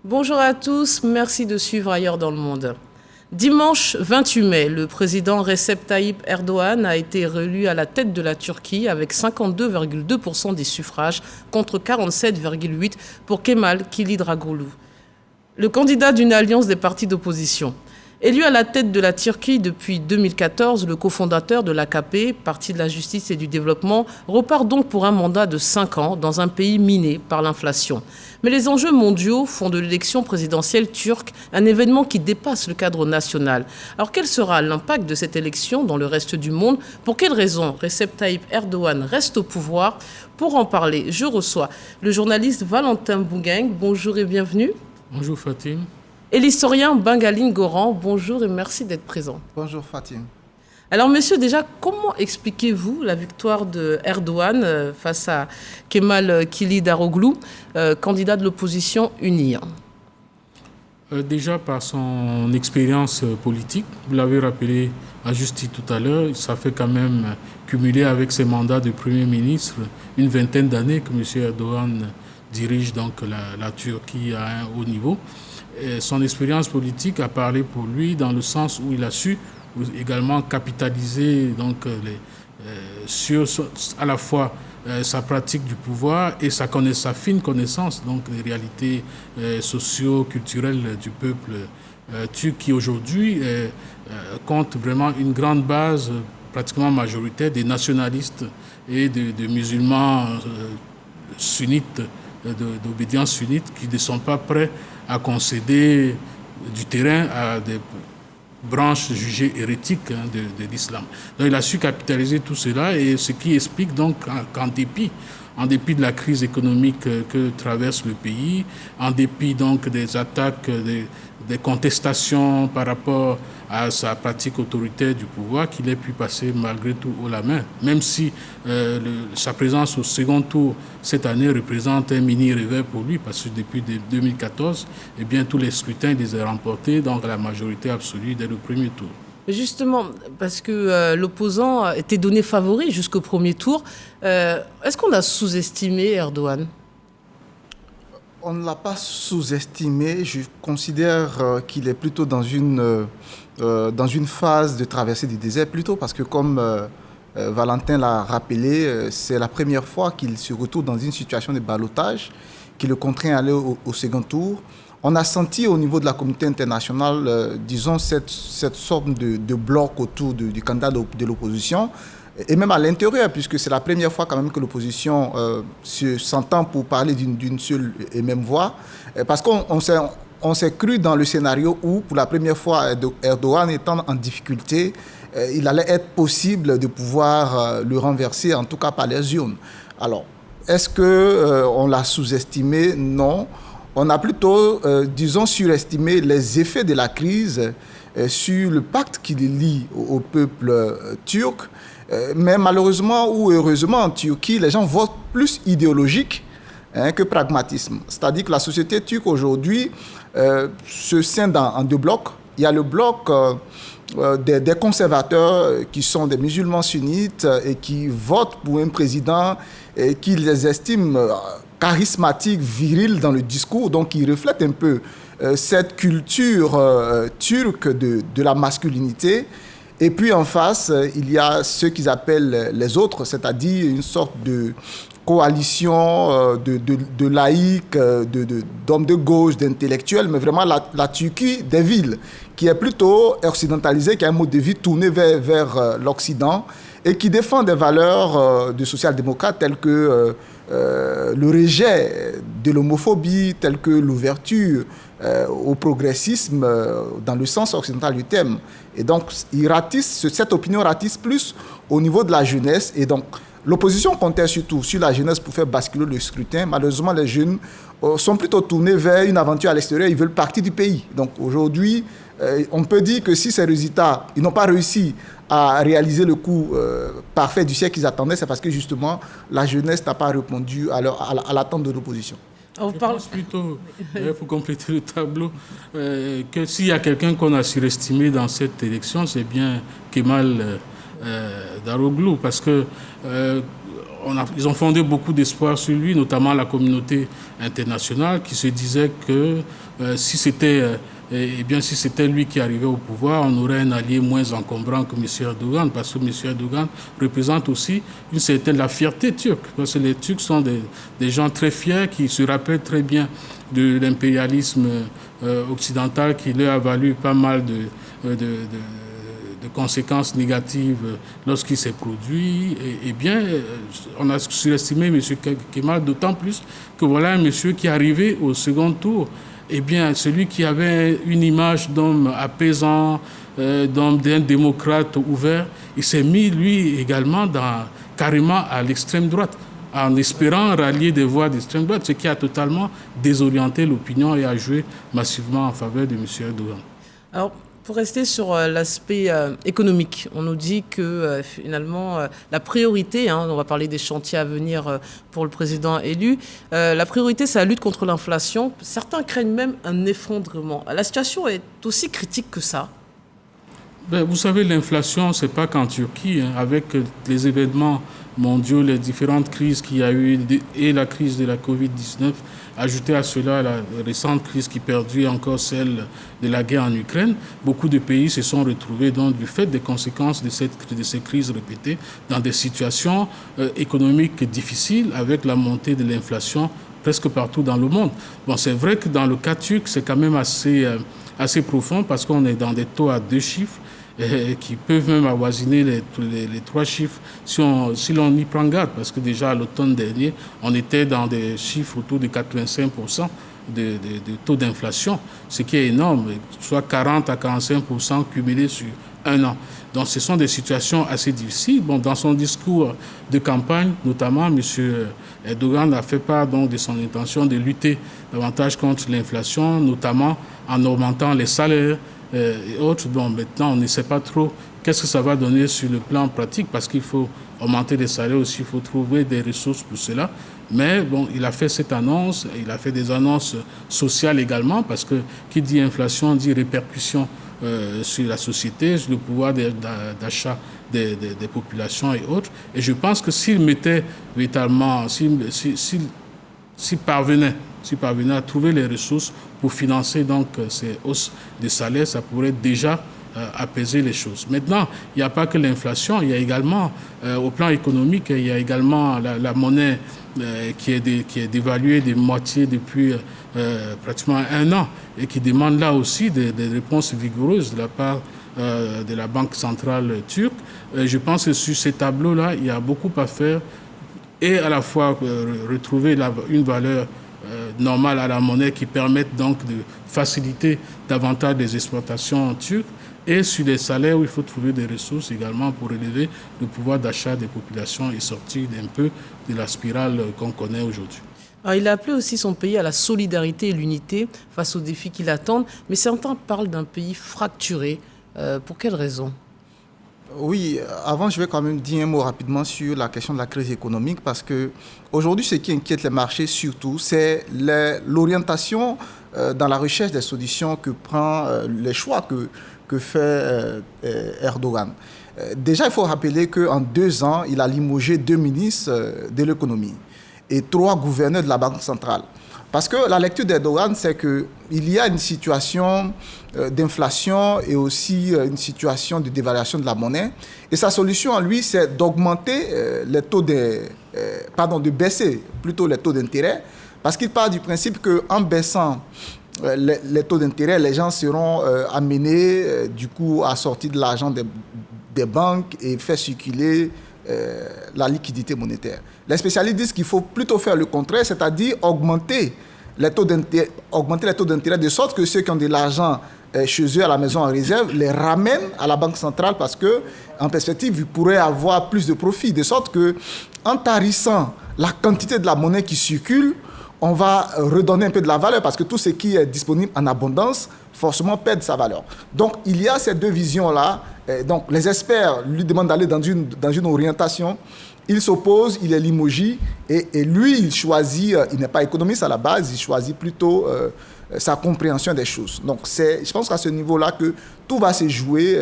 Bonjour à tous, merci de suivre Ailleurs dans le monde. Dimanche 28 mai, le président Recep Tayyip Erdogan a été réélu à la tête de la Turquie avec 52,2% des suffrages contre 47,8% pour Kemal Kılıçdaroğlu, le candidat d'une alliance des partis d'opposition. Élu à la tête de la Turquie depuis 2014, le cofondateur de l'AKP, Parti de la justice et du développement, repart donc pour un mandat de 5 ans dans un pays miné par l'inflation. Mais les enjeux mondiaux font de l'élection présidentielle turque un événement qui dépasse le cadre national. Alors quel sera l'impact de cette élection dans le reste du monde? Pour quelles raisons Recep Tayyip Erdogan reste au pouvoir? Pour en parler, je reçois le journaliste Valentin Bougueng. Bonjour et bienvenue. Bonjour Fatim. Et l'historien Bengaline Goran, bonjour et merci d'être présent. Bonjour Fatim. Alors messieurs, déjà, comment expliquez-vous la victoire de Erdogan face à Kemal Kılıçdaroğlu, candidat de l'opposition unie? Déjà par son expérience politique, vous l'avez rappelé à juste titre tout à l'heure, ça fait quand même cumuler avec ses mandats de Premier ministre une vingtaine d'années que M. Erdogan dirige donc la Turquie à un haut niveau. Et son expérience politique a parlé pour lui dans le sens où il a su également capitaliser donc, sur à la fois sa pratique du pouvoir et sa fine connaissance donc, des réalités socio-culturelles du peuple turc qui aujourd'hui compte vraiment une grande base pratiquement majoritaire des nationalistes et de musulmans sunnites, d'obédience sunnite qui ne sont pas prêts à concéder du terrain à des branches jugées hérétiques de l'islam. Donc il a su capitaliser tout cela et ce qui explique donc qu'en dépit de la crise économique que traverse le pays, en dépit donc des attaques, des contestations par rapport à sa pratique autoritaire du pouvoir, qu'il ait pu passer malgré tout haut la main, même si sa présence au second tour cette année représente un mini-réveil pour lui, parce que depuis 2014, eh bien, tous les scrutins il les a remportés, donc la majorité absolue dès le premier tour. Justement, parce que l'opposant était donné favori jusqu'au premier tour, est-ce qu'on a sous-estimé Erdogan? On ne l'a pas sous-estimé. Je considère qu'il est plutôt dans une phase de traversée du désert, plutôt parce que comme Valentin l'a rappelé, c'est la première fois qu'il se retrouve dans une situation de ballottage qui le contraint à aller au second tour. On a senti au niveau de la communauté internationale, disons, cette sorte de bloc autour du candidat de l'opposition, et même à l'intérieur, puisque c'est la première fois quand même que l'opposition s'entend pour parler d'une seule et même voix, parce qu'on s'est cru dans le scénario où, pour la première fois, Erdogan étant en difficulté, il allait être possible de pouvoir le renverser, en tout cas par les urnes. Alors, est-ce qu'on l'a sous-estimé? Non. On a plutôt, disons, surestimé les effets de la crise sur le pacte qui les lie au peuple turc. Mais malheureusement ou heureusement, en Turquie, les gens votent plus idéologique que pragmatisme. C'est-à-dire que la société turque aujourd'hui se scinde en deux blocs. Il y a le bloc des conservateurs qui sont des musulmans sunnites et qui votent pour un président et qui les estiment charismatique, viril dans le discours, donc il reflète un peu cette culture turque de la masculinité. Et puis en face, il y a ceux qu'ils appellent les autres, c'est-à-dire une sorte de coalition de laïcs, d'hommes de gauche, d'intellectuels, mais vraiment la Turquie des villes, qui est plutôt occidentalisée, qui a un mode de vie tourné vers l'Occident et qui défend des valeurs de social-démocrates telles que le rejet de l'homophobie, telle que l'ouverture au progressisme dans le sens occidental du terme. Et donc, cette opinion ratisse plus au niveau de la jeunesse. Et donc, l'opposition comptait surtout sur la jeunesse pour faire basculer le scrutin. Malheureusement, les jeunes sont plutôt tournés vers une aventure à l'extérieur. Ils veulent partir du pays. Donc, aujourd'hui, on peut dire que si ces résultats, ils n'ont pas réussi à réaliser le coup parfait du siècle qu'ils attendaient, c'est parce que justement, la jeunesse n'a pas répondu à l'attente de l'opposition. Je pense plutôt, pour compléter le tableau, que s'il y a quelqu'un qu'on a surestimé dans cette élection, c'est bien Kemal Daroglu, parce que ils ont fondé beaucoup d'espoir sur lui, notamment la communauté internationale qui se disait que si c'était lui qui arrivait au pouvoir, on aurait un allié moins encombrant que M. Erdogan, parce que M. Erdogan représente aussi la fierté turque, parce que les Turcs sont des gens très fiers qui se rappellent très bien de l'impérialisme occidental qui leur a valu pas mal de conséquences négatives lorsqu'il s'est produit. Et bien, on a surestimé M. Kemal d'autant plus que voilà un monsieur qui est arrivé au second tour. Eh bien, celui qui avait une image d'homme apaisant, d'un démocrate ouvert, il s'est mis, lui, également, carrément à l'extrême droite, en espérant rallier des voix d'extrême droite, ce qui a totalement désorienté l'opinion et a joué massivement en faveur de M. Erdogan. Alors, pour rester sur l'aspect économique, on nous dit que finalement la priorité, on va parler des chantiers à venir pour le président élu, la priorité c'est la lutte contre l'inflation. Certains craignent même un effondrement. La situation est aussi critique que ça. Vous savez, l'inflation, ce n'est pas qu'en Turquie, avec les événements mondiaux, les différentes crises qu'il y a eu et la crise de la Covid-19, ajoutée à cela la récente crise qui perdure encore celle de la guerre en Ukraine, beaucoup de pays se sont retrouvés donc du fait des conséquences de ces crises répétées dans des situations économiques difficiles avec la montée de l'inflation presque partout dans le monde. Bon, c'est vrai que dans le cas turc, c'est quand même assez profond parce qu'on est dans des taux à 2 chiffres qui peuvent même avoisiner les 3 chiffres si l'on y prend garde, parce que déjà à l'automne dernier, on était dans des chiffres autour de 85% de taux d'inflation, ce qui est énorme, soit 40 à 45% cumulés sur un an. Donc ce sont des situations assez difficiles. Bon, dans son discours de campagne, notamment, M. Erdogan a fait part donc, de son intention de lutter davantage contre l'inflation, notamment en augmentant les salaires, et autres. Bon, maintenant, on ne sait pas trop qu'est-ce que ça va donner sur le plan pratique parce qu'il faut augmenter les salaires aussi, il faut trouver des ressources pour cela. Mais bon, il a fait cette annonce, il a fait des annonces sociales également parce que qui dit inflation dit répercussion sur la société, sur le pouvoir d'achat des populations et autres. Et je pense que s'il mettait véritablement, s'il parvenait à trouver les ressources pour financer donc ces hausses de salaire, ça pourrait déjà apaiser les choses. Maintenant, il n'y a pas que l'inflation, il y a également, au plan économique, il y a également la monnaie qui est dévaluée de moitié depuis pratiquement un an et qui demande là aussi des réponses vigoureuses de la part de la Banque centrale turque. Je pense que sur ces tableaux-là, il y a beaucoup à faire et à la fois retrouver une valeur normale à la monnaie qui permette donc de faciliter davantage les exportations turques et sur les salaires où il faut trouver des ressources également pour élever le pouvoir d'achat des populations et sortir un peu de la spirale qu'on connaît aujourd'hui. Alors, il a appelé aussi son pays à la solidarité et l'unité face aux défis qui l'attendent, mais certains parlent d'un pays fracturé. Pour quelles raisons ? Oui, avant, je vais quand même dire un mot rapidement sur la question de la crise économique parce que aujourd'hui, ce qui inquiète les marchés surtout, c'est l'orientation dans la recherche des solutions que prend, les choix que fait Erdogan. Déjà, il faut rappeler qu'en 2 ans, il a limogé 2 ministres de l'économie et 3 gouverneurs de la Banque centrale. Parce que la lecture d'Erdogan, c'est qu'il y a une situation d'inflation et aussi une situation de dévaluation de la monnaie. Et sa solution, en lui, c'est d'augmenter les taux de baisser plutôt les taux d'intérêt. Parce qu'il part du principe qu'en baissant les taux d'intérêt, les gens seront amenés du coup à sortir de l'argent des banques et faire circuler la liquidité monétaire. Les spécialistes disent qu'il faut plutôt faire le contraire, c'est-à-dire augmenter les taux d'intérêt de sorte que ceux qui ont de l'argent chez eux à la maison en réserve les ramènent à la Banque centrale parce que en perspective, ils pourraient avoir plus de profit. De sorte que en tarissant la quantité de la monnaie qui circule, on va redonner un peu de la valeur parce que tout ce qui est disponible en abondance forcément perd sa valeur. Donc il y a ces 2 visions-là. Donc les experts lui demandent d'aller dans une orientation. Il s'oppose, il est limogé et lui, il choisit, il n'est pas économiste à la base, il choisit plutôt sa compréhension des choses. Donc je pense qu'à ce niveau-là que tout va se jouer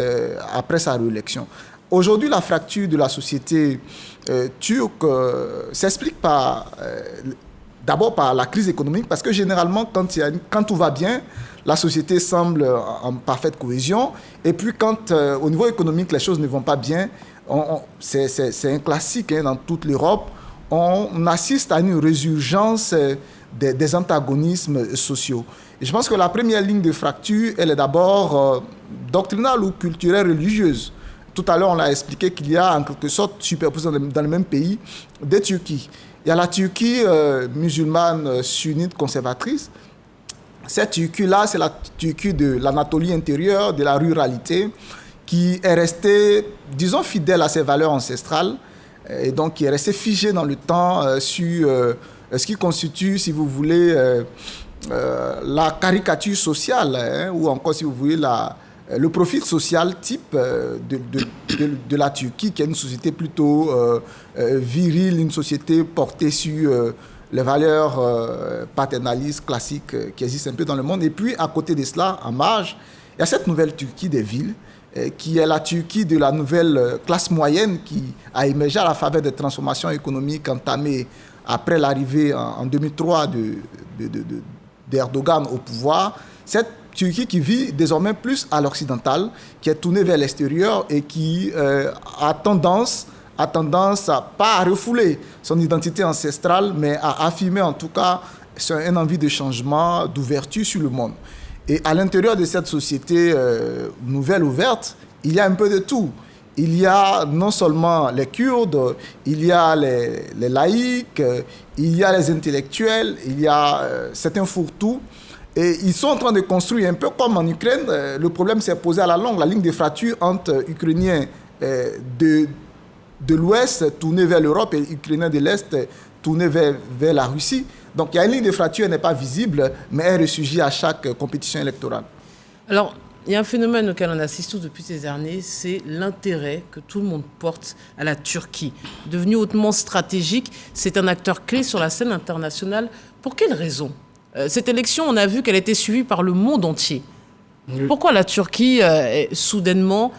après sa réélection. Aujourd'hui, la fracture de la société turque s'explique d'abord par la crise économique, parce que généralement, quand tout va bien, la société semble en parfaite cohésion. Et puis, quand au niveau économique, les choses ne vont pas bien, c'est un classique dans toute l'Europe, on assiste à une résurgence des antagonismes sociaux. Et je pense que la première ligne de fracture, elle est d'abord doctrinale ou culturelle religieuse. Tout à l'heure, on l'a expliqué qu'il y a en quelque sorte superposé dans le même pays des Turquies. Il y a la Turquie musulmane sunnite conservatrice. Cette Turquie-là, c'est la Turquie de l'Anatolie intérieure, de la ruralité, qui est restée, disons, fidèle à ses valeurs ancestrales, et donc qui est restée figée dans le temps sur ce qui constitue, si vous voulez, la caricature sociale, ou encore, si vous voulez, le profil social type de la Turquie, qui est une société plutôt virile, une société portée sur les valeurs paternalistes classiques qui existent un peu dans le monde. Et puis, à côté de cela, en marge, il y a cette nouvelle Turquie des villes, qui est la Turquie de la nouvelle classe moyenne qui a émergé à la faveur des transformations économiques entamées après l'arrivée en 2003 d'Erdogan au pouvoir. Cette Turquie qui vit désormais plus à l'occidental, qui est tournée vers l'extérieur et qui a tendance pas à refouler son identité ancestrale, mais à affirmer en tout cas une envie de changement, d'ouverture sur le monde. Et à l'intérieur de cette société nouvelle ouverte, il y a un peu de tout. Il y a non seulement les Kurdes, il y a les laïcs, il y a les intellectuels, il y a certains fourre-tout. Et ils sont en train de construire, un peu comme en Ukraine, le problème s'est posé à la longue, la ligne de fracture entre Ukrainiens de l'Ouest tournés vers l'Europe et Ukrainiens de l'Est tournés vers la Russie. Donc il y a une ligne de fracture, elle n'est pas visible, mais elle ressurgit à chaque compétition électorale. Alors, il y a un phénomène auquel on assiste tous depuis ces années, c'est l'intérêt que tout le monde porte à la Turquie. Devenu hautement stratégique, c'est un acteur clé sur la scène internationale. Pour quelles raisons ? Cette élection, on a vu qu'elle était suivie par le monde entier. Oui. Pourquoi la Turquie est soudainement,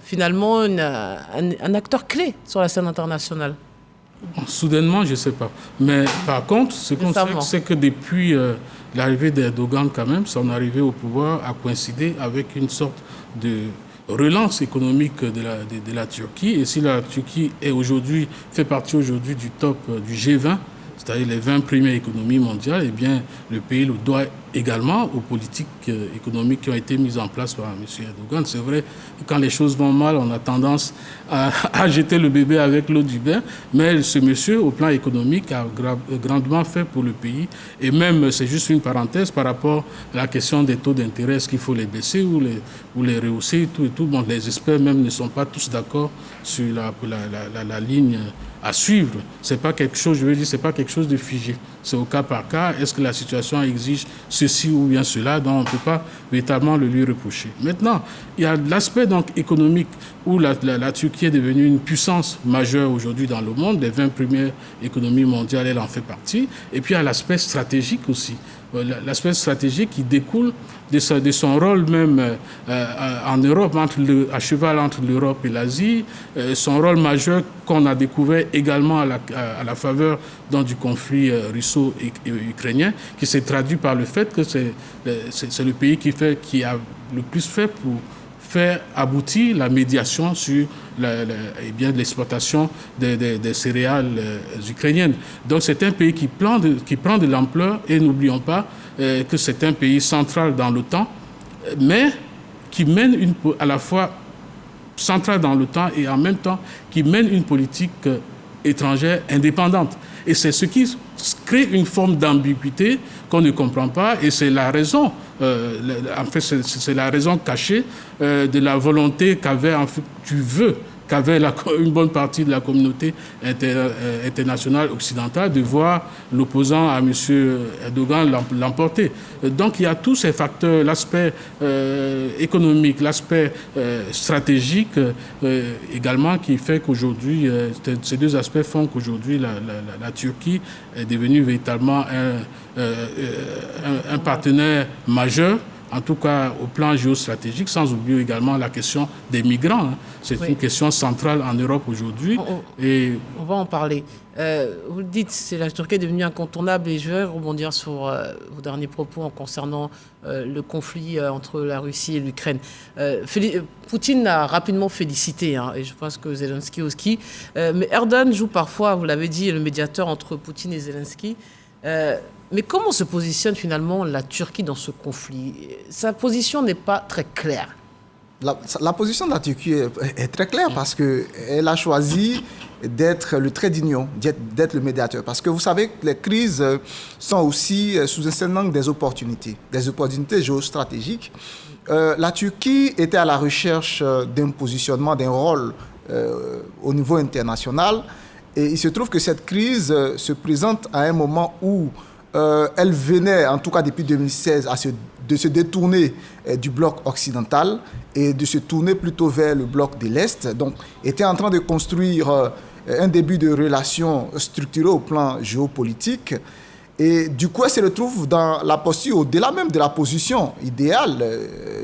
finalement, un acteur clé sur la scène internationale ? Soudainement, je ne sais pas. Mais par contre, ce qu'on sait, c'est que depuis l'arrivée d'Erdogan, quand même, son arrivée au pouvoir a coïncidé avec une sorte de relance économique de la Turquie. Et si la Turquie fait partie aujourd'hui du top du G20, c'est-à-dire les 20 premières économies mondiales, eh bien, le pays le doit également aux politiques économiques qui ont été mises en place par M. Erdogan. C'est vrai que quand les choses vont mal, on a tendance à jeter le bébé avec l'eau du bain, mais ce monsieur, au plan économique, a grandement fait pour le pays. Et même, c'est juste une parenthèse par rapport à la question des taux d'intérêt, est-ce qu'il faut les baisser ou les rehausser, tout et tout. Bon, les experts même ne sont pas tous d'accord sur la ligne à suivre. C'est pas quelque chose, je veux dire, c'est pas quelque chose de figé. C'est au cas par cas. Est-ce que la situation exige ceci ou bien cela? Donc, on ne peut pas véritablement le lui reprocher. Maintenant, il y a l'aspect donc économique où la Turquie est devenue une puissance majeure aujourd'hui dans le monde. Les 20 premières économies mondiales, elle en fait partie. Et puis, il y a l'aspect stratégique aussi. L'aspect stratégique qui découle de son rôle même en Europe, à cheval entre l'Europe et l'Asie, son rôle majeur qu'on a découvert également à la faveur du conflit russo-ukrainien, qui s'est traduit par le fait que c'est le pays qui a le plus fait pour faire aboutir la médiation sur l'exploitation des céréales ukrainiennes. Donc c'est un pays qui prend de l'ampleur, et n'oublions pas que c'est un pays central dans l'OTAN, mais qui mène à la fois central dans l'OTAN et en même temps qui mène une politique étrangère indépendante. Et c'est ce qui crée une forme d'ambiguïté qu'on ne comprend pas, et c'est la raison, en fait, c'est la raison cachée de la volonté qu'avait une bonne partie de la communauté internationale occidentale de voir l'opposant à M. Erdogan l'emporter. Donc il y a tous ces facteurs, l'aspect économique, l'aspect stratégique également, qui fait qu'aujourd'hui, ces deux aspects font qu'aujourd'hui la Turquie est devenue véritablement un partenaire majeur en tout cas au plan géostratégique, sans oublier également la question des migrants. C'est une question centrale en Europe aujourd'hui. On va en parler. Vous le dites, la Turquie est devenue incontournable et je vais rebondir sur vos derniers propos en concernant le conflit entre la Russie et l'Ukraine. Poutine a rapidement félicité, et je pense que Zelensky aussi, mais Erdogan joue parfois, vous l'avez dit, le médiateur entre Poutine et Zelensky. Mais comment se positionne finalement la Turquie dans ce conflit? Sa position n'est pas très claire. La position de la Turquie est très claire parce qu'elle a choisi d'être le trait d'union, d'être le médiateur. Parce que vous savez que les crises sont aussi sous un angle des opportunités géostratégiques. La Turquie était à la recherche d'un positionnement, d'un rôle au niveau international. Et il se trouve que cette crise se présente à un moment où elle venait, en tout cas depuis 2016, de se détourner du bloc occidental et de se tourner plutôt vers le bloc de l'Est. Donc, était en train de construire un début de relations structurées au plan géopolitique. Et du coup, elle se retrouve dans la posture, au-delà même de la position idéale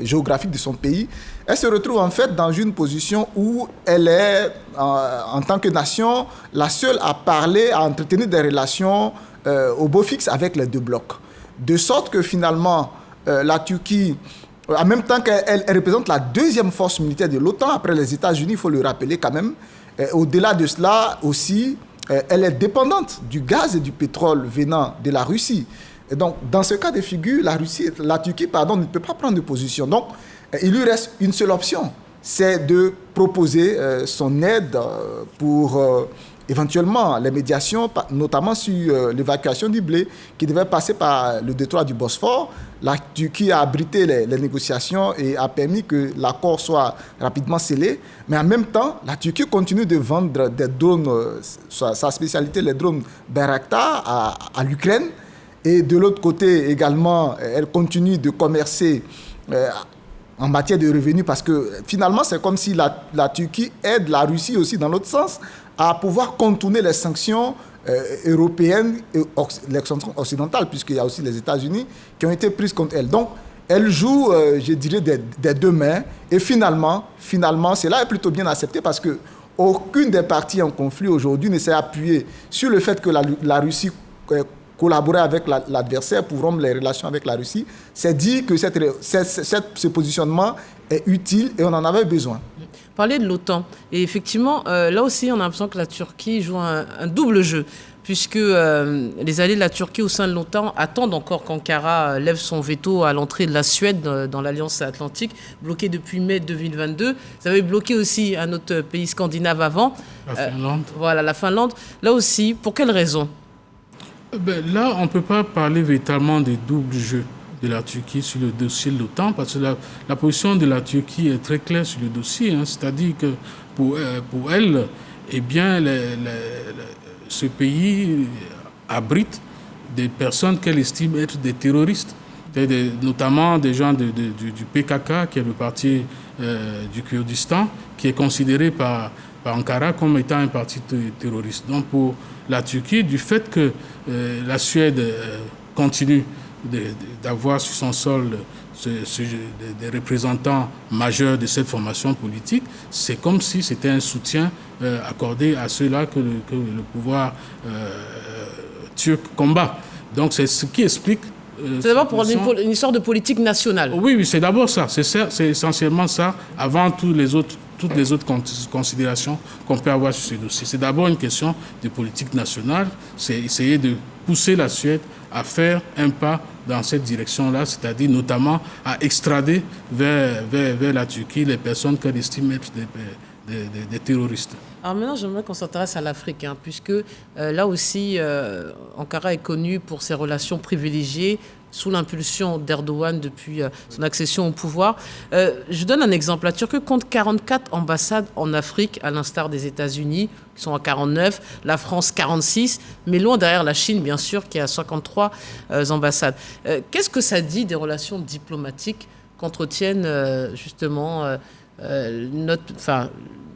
géographique de son pays, elle se retrouve en fait dans une position où elle est, en tant que nation, la seule à parler, à entretenir des relations au beau fixe avec les deux blocs. De sorte que finalement, la Turquie, en même temps qu'elle représente la deuxième force militaire de l'OTAN, après les États-Unis, il faut le rappeler quand même, au-delà de cela aussi, elle est dépendante du gaz et du pétrole venant de la Russie. Et donc, dans ce cas de figure, la Turquie ne peut pas prendre de position. Donc, il lui reste une seule option, c'est de proposer son aide pour éventuellement les médiations, notamment sur l'évacuation du blé qui devait passer par le détroit du Bosphore. La Turquie a abrité les négociations et a permis que l'accord soit rapidement scellé. Mais en même temps, la Turquie continue de vendre des drones, sa spécialité, les drones Bayraktar à l'Ukraine. Et de l'autre côté également, elle continue de commercer en matière de revenus parce que finalement, c'est comme si la Turquie aide la Russie aussi dans l'autre sens à pouvoir contourner les sanctions européennes et les sanctions occidentales, puisqu'il y a aussi les États-Unis qui ont été prises contre elle. Donc, elle joue, je dirais, des deux mains. Et finalement, cela est plutôt bien accepté parce que aucune des parties en conflit aujourd'hui ne s'est appuyée sur le fait que la Russie collaborait avec l'adversaire pour rompre les relations avec la Russie. C'est dit que ce positionnement est utile et on en avait besoin. Parler de l'OTAN. Et effectivement, là aussi, on a l'impression que la Turquie joue un double jeu, puisque les alliés de la Turquie au sein de l'OTAN attendent encore qu'Ankara lève son veto à l'entrée de la Suède dans l'Alliance Atlantique, bloquée depuis mai 2022. Ça avait bloqué aussi un autre pays scandinave avant. La Finlande. Voilà, la Finlande. Là aussi, pour quelles raisons? Là, on ne peut pas parler véritablement des doubles jeux de la Turquie sur le dossier de l'OTAN, parce que la position de la Turquie est très claire sur le dossier. C'est-à-dire que pour elle, eh bien, ce pays abrite des personnes qu'elle estime être des terroristes, notamment des gens du PKK, qui est le parti du Kurdistan, qui est considéré par Ankara comme étant un parti terroriste. Donc pour la Turquie, du fait que la Suède continue d'avoir sur son sol des représentants majeurs de cette formation politique, c'est comme si c'était un soutien accordé à ceux-là que le pouvoir turc combat. Donc c'est ce qui explique... c'est d'abord pour une histoire de politique nationale. Oui, c'est d'abord ça. C'est essentiellement ça, avant toutes les autres considérations qu'on peut avoir sur ce dossier. C'est d'abord une question de politique nationale, c'est essayer de pousser la Suède à faire un pas dans cette direction-là, c'est-à-dire notamment à extrader vers la Turquie les personnes qu'elle estime être des terroristes. Alors maintenant, j'aimerais qu'on s'intéresse à l'Afrique, puisque là aussi, Ankara est connu pour ses relations privilégiées sous l'impulsion d'Erdogan depuis son accession au pouvoir. Je donne un exemple. La Turquie compte 44 ambassades en Afrique, à l'instar des États-Unis, qui sont à 49, la France 46, mais loin derrière la Chine, bien sûr, qui a 53 ambassades. Qu'est-ce que ça dit des relations diplomatiques qu'entretiennent justement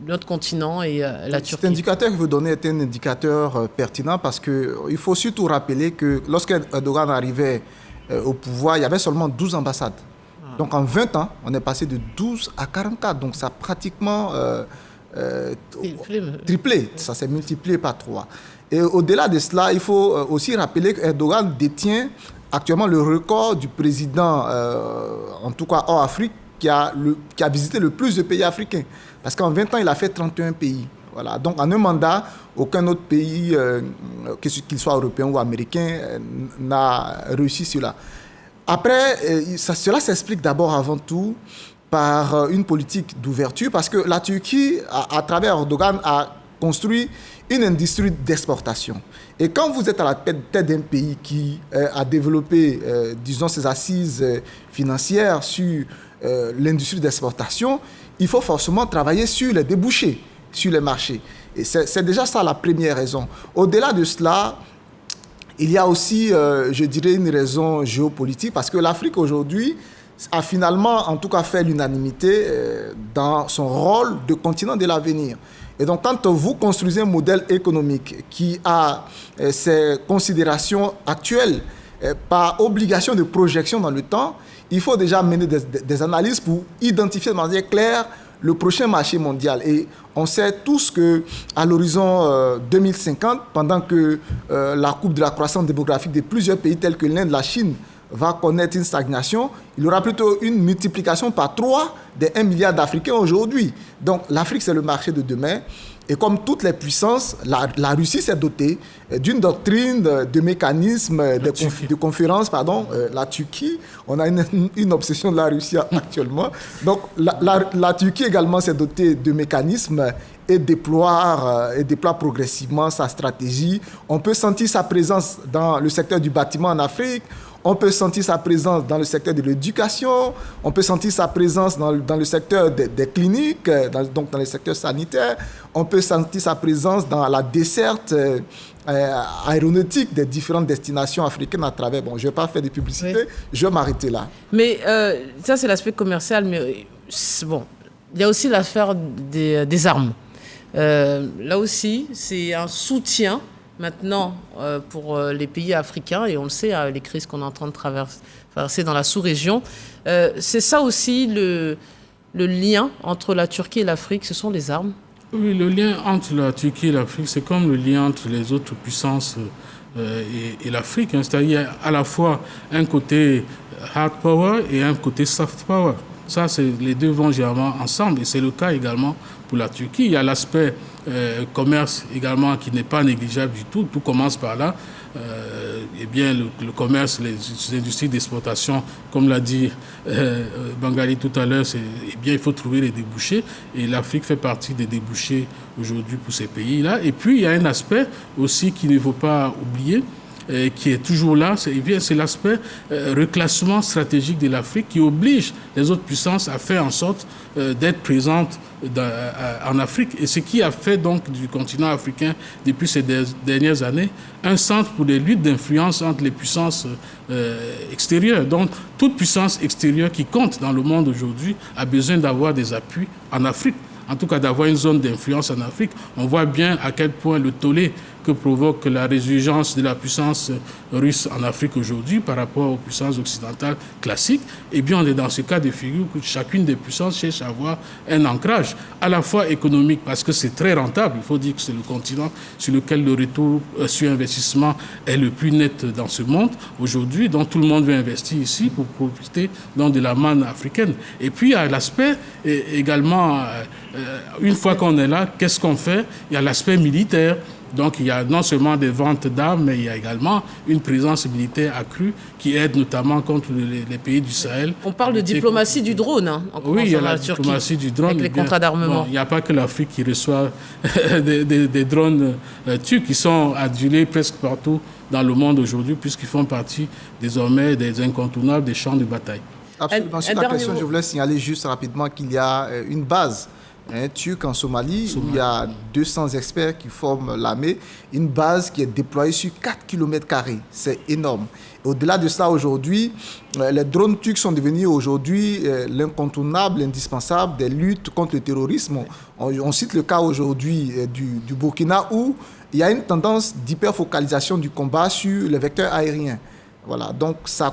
notre continent et la Turquie? Cet indicateur que vous donnez est un indicateur pertinent parce qu'il faut surtout rappeler que lorsqu'Erdogan arrivait au pouvoir, il y avait seulement 12 ambassades Donc en 20 ans, on est passé de 12 à 44. Donc ça a pratiquement triplé. Ça s'est multiplié par 3. Et au-delà de cela, il faut aussi rappeler qu'Erdogan détient actuellement le record du président, en tout cas hors Afrique, qui a visité le plus de pays africains. Parce qu'en 20 ans, il a fait 31 pays. Voilà. Donc, en un mandat, aucun autre pays, qu'il soit européen ou américain, n'a réussi cela. Après, cela s'explique d'abord, avant tout, par une politique d'ouverture, parce que la Turquie, à travers Erdogan, a construit une industrie d'exportation. Et quand vous êtes à la tête d'un pays qui a développé, disons, ses assises financières sur l'industrie d'exportation, il faut forcément travailler sur les débouchés, sur les marchés. Et c'est déjà ça la première raison. Au-delà de cela, il y a aussi, je dirais, une raison géopolitique, parce que l'Afrique aujourd'hui a finalement, en tout cas, fait l'unanimité dans son rôle de continent de l'avenir. Et donc, quand vous construisez un modèle économique qui a ses considérations actuelles, par obligation de projection dans le temps, il faut déjà mener des analyses pour identifier de manière claire le prochain marché mondial. Et on sait tous qu'à l'horizon 2050, pendant que la courbe de la croissance démographique de plusieurs pays tels que l'Inde, la Chine, va connaître une stagnation, il y aura plutôt une multiplication par 3 des 1 milliard d'Africains aujourd'hui. Donc l'Afrique, c'est le marché de demain. Et comme toutes les puissances, la Russie s'est dotée d'une doctrine, de mécanismes, de conférences. La Turquie, on a une obsession de la Russie actuellement. Donc la Turquie également s'est dotée de mécanismes et déploie progressivement sa stratégie. On peut sentir sa présence dans le secteur du bâtiment en Afrique. On peut sentir sa présence dans le secteur de l'éducation, on peut sentir sa présence dans le secteur des cliniques, donc dans le secteur sanitaire, on peut sentir sa présence dans la desserte aéronautique des différentes destinations africaines à travers. Bon, je ne vais pas faire de publicité, oui. Je vais m'arrêter là. Mais ça, c'est l'aspect commercial, mais bon, il y a aussi l'affaire des armes. Là aussi, c'est un soutien maintenant pour les pays africains, et on le sait, les crises qu'on est en train de traverser dans la sous-région. C'est ça aussi le lien entre la Turquie et l'Afrique, ce sont les armes. Oui, le lien entre la Turquie et l'Afrique, c'est comme le lien entre les autres puissances et l'Afrique. Hein. C'est-à-dire à la fois un côté hard power et un côté soft power. Ça, les deux vont généralement ensemble, et c'est le cas également pour la Turquie. Il y a l'aspect commerce également qui n'est pas négligeable du tout. Tout commence par là. Eh bien, le commerce, les industries d'exportation, comme l'a dit Bangali tout à l'heure, eh bien, il faut trouver les débouchés. Et l'Afrique fait partie des débouchés aujourd'hui pour ces pays-là. Et puis, il y a un aspect aussi qu'il ne faut pas oublier, qui est toujours là, c'est l'aspect reclassement stratégique de l'Afrique qui oblige les autres puissances à faire en sorte d'être présentes en Afrique. Et ce qui a fait donc du continent africain, depuis ces dernières années, un centre pour des luttes d'influence entre les puissances extérieures. Donc, toute puissance extérieure qui compte dans le monde aujourd'hui a besoin d'avoir des appuis en Afrique. En tout cas, d'avoir une zone d'influence en Afrique. On voit bien à quel point le tollé que provoque la résurgence de la puissance russe en Afrique aujourd'hui par rapport aux puissances occidentales classiques. Eh bien, on est dans ce cas de figure que chacune des puissances cherche à avoir un ancrage, à la fois économique, parce que c'est très rentable. Il faut dire que c'est le continent sur lequel le retour sur investissement est le plus net dans ce monde aujourd'hui, dont tout le monde veut investir ici pour profiter donc, de la manne africaine. Et puis, il y a l'aspect également, une fois qu'on est là, qu'est-ce qu'on fait? Il y a l'aspect militaire. Donc, il y a non seulement des ventes d'armes, mais il y a également une présence militaire accrue qui aide notamment contre les pays du Sahel. On parle de diplomatie du drone, hein, oui, il y a la diplomatie du drone. Avec les contrats d'armement. Bon, il n'y a pas que l'Afrique qui reçoit des drones turcs qui sont adulés presque partout dans le monde aujourd'hui, puisqu'ils font partie désormais des incontournables des champs de bataille. Absolument. Sur la question, je voulais signaler juste rapidement qu'il y a une base turque en Somalie, où il y a 200 experts qui forment l'armée, une base qui est déployée sur 4 km². C'est énorme. Au-delà de ça, aujourd'hui, les drones turcs sont devenus aujourd'hui l'incontournable, l'indispensable des luttes contre le terrorisme. On cite le cas aujourd'hui du Burkina, où il y a une tendance d'hyperfocalisation du combat sur les vecteurs aériens. Voilà, donc ça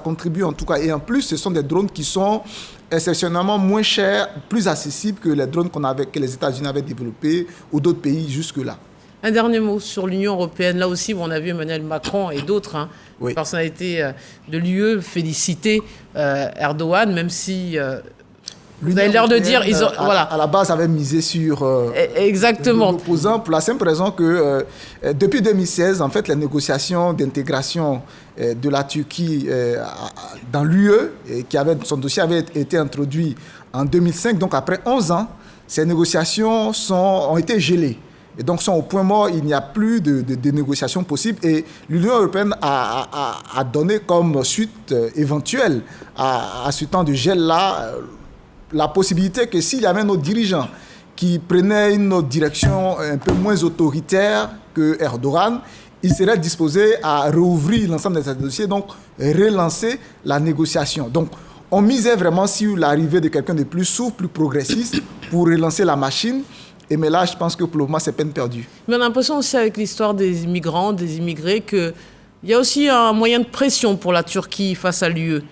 contribue en tout cas. Et en plus, ce sont des drones qui sont exceptionnellement moins chers, plus accessibles que les drones que les États-Unis avaient développés ou d'autres pays jusque-là. Un dernier mot sur l'Union européenne. Là aussi, on a vu Emmanuel Macron et d'autres personnalités de l'UE féliciter Erdogan, même si vous avez l'air de dire... à la base, avait misé sur l'opposant pour la simple raison que depuis 2016, en fait, les négociations d'intégration de la Turquie dans l'UE, son dossier avait été introduit en 2005, donc après 11 ans, ces négociations ont été gelées. Et donc, sont au point mort, il n'y a plus de négociations possibles. Et l'Union européenne a donné comme suite éventuelle à ce temps de gel-là la possibilité que s'il y avait un autre dirigeant qui prenait une autre direction un peu moins autoritaire que Erdogan, il serait disposé à rouvrir l'ensemble de ces dossiers, donc relancer la négociation. Donc, on misait vraiment sur l'arrivée de quelqu'un de plus souple, plus progressiste pour relancer la machine. Mais là, je pense que pour le moment, c'est peine perdue. Mais on a l'impression aussi avec l'histoire des immigrants, des immigrés, qu'il y a aussi un moyen de pression pour la Turquie face à l'UE.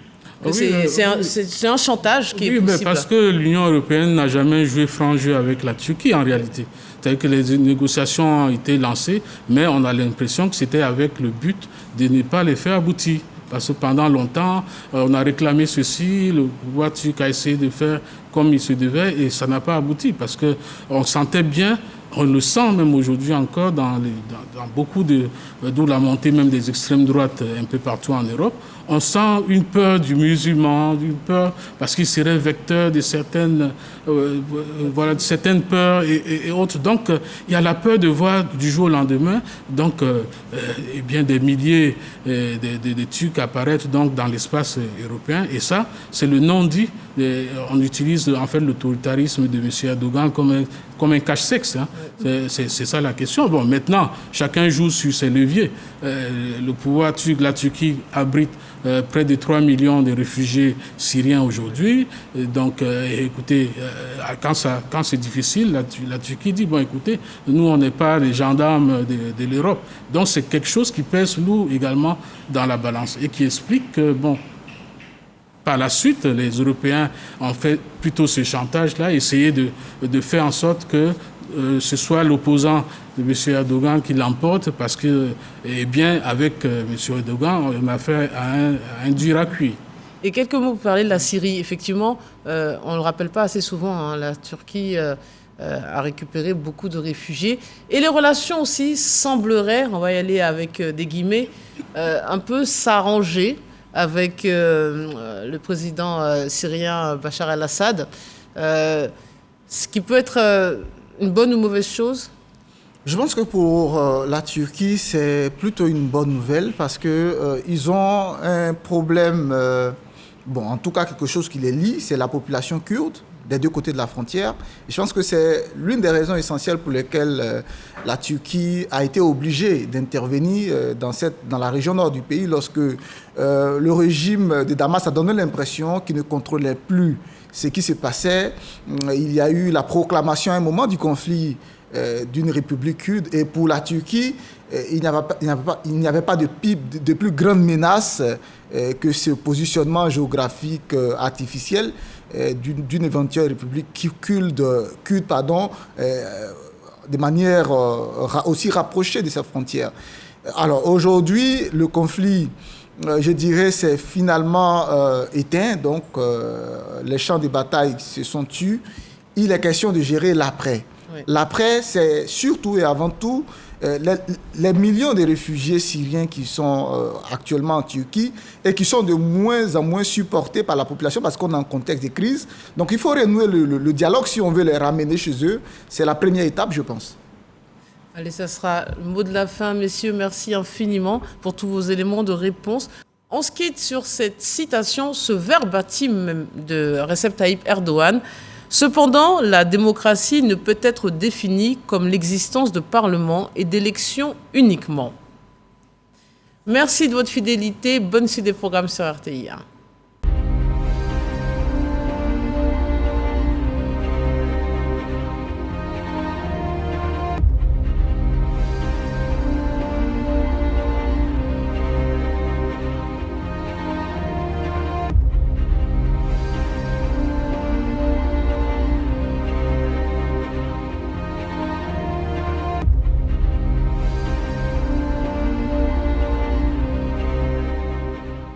C'est un chantage qui est possible. Oui, mais parce que l'Union européenne n'a jamais joué franc jeu avec la Turquie en réalité. C'est-à-dire que les négociations ont été lancées, mais on a l'impression que c'était avec le but de ne pas les faire aboutir. Parce que pendant longtemps, on a réclamé ceci, le pouvoir turc a essayé de faire comme il se devait et ça n'a pas abouti. Parce qu'on sentait bien, on le sent même aujourd'hui encore dans beaucoup d'où la montée même des extrêmes droites un peu partout en Europe. On sent une peur du musulman, une peur parce qu'il serait vecteur de certaines peurs et autres. Donc, il y a la peur de voir du jour au lendemain des milliers de Turcs apparaître donc, dans l'espace européen. Et ça, c'est le non-dit. On utilise en fait l'autoritarisme de M. Erdogan comme un cache-sexe. Hein. C'est ça la question. Bon, maintenant, chacun joue sur ses leviers. Le pouvoir turc, la Turquie abrite près de 3 millions de réfugiés syriens aujourd'hui. Donc, écoutez, quand c'est difficile, la Turquie dit, bon, écoutez, nous, on n'est pas les gendarmes de l'Europe. Donc, c'est quelque chose qui pèse lourd également dans la balance et qui explique que, bon, par la suite, les Européens ont fait plutôt ce chantage-là, essayer de faire en sorte que ce soit l'opposant de M. Erdogan qui l'emporte parce que, avec M. Erdogan, on a affaire à un dur à cuire. Et quelques mots pour parler de la Syrie. Effectivement, on ne le rappelle pas assez souvent, hein, la Turquie a récupéré beaucoup de réfugiés. Et les relations aussi sembleraient, on va y aller avec des guillemets, un peu s'arranger avec le président syrien Bachar el-Assad. Ce qui peut être une bonne ou mauvaise chose? Je pense que pour la Turquie, c'est plutôt une bonne nouvelle parce qu'ils ont un problème, en tout cas quelque chose qui les lie, c'est la population kurde des deux côtés de la frontière. Et je pense que c'est l'une des raisons essentielles pour lesquelles la Turquie a été obligée d'intervenir dans la région nord du pays lorsque le régime de Damas a donné l'impression qu'il ne contrôlait plus ce qui se passait. Il y a eu la proclamation à un moment du conflit d'une république kurde. Et pour la Turquie, il n'y avait pas de plus grande menace que ce positionnement géographique artificiel d'une éventuelle république kurde, de manière aussi rapprochée de ses frontières. Alors aujourd'hui, le conflit, je dirais, c'est finalement éteint. Donc les champs de bataille se sont tus. Il est question de gérer l'après. Oui. L'après, c'est surtout et avant tout les millions de réfugiés syriens qui sont actuellement en Turquie et qui sont de moins en moins supportés par la population parce qu'on est en contexte de crise. Donc il faut renouer le dialogue si on veut les ramener chez eux. C'est la première étape, je pense. Allez, ça sera le mot de la fin, messieurs. Merci infiniment pour tous vos éléments de réponse. On se quitte sur cette citation, ce verbatim de Recep Tayyip Erdogan. Cependant, la démocratie ne peut être définie comme l'existence de parlements et d'élections uniquement. Merci de votre fidélité. Bonne suite des programmes sur RTI.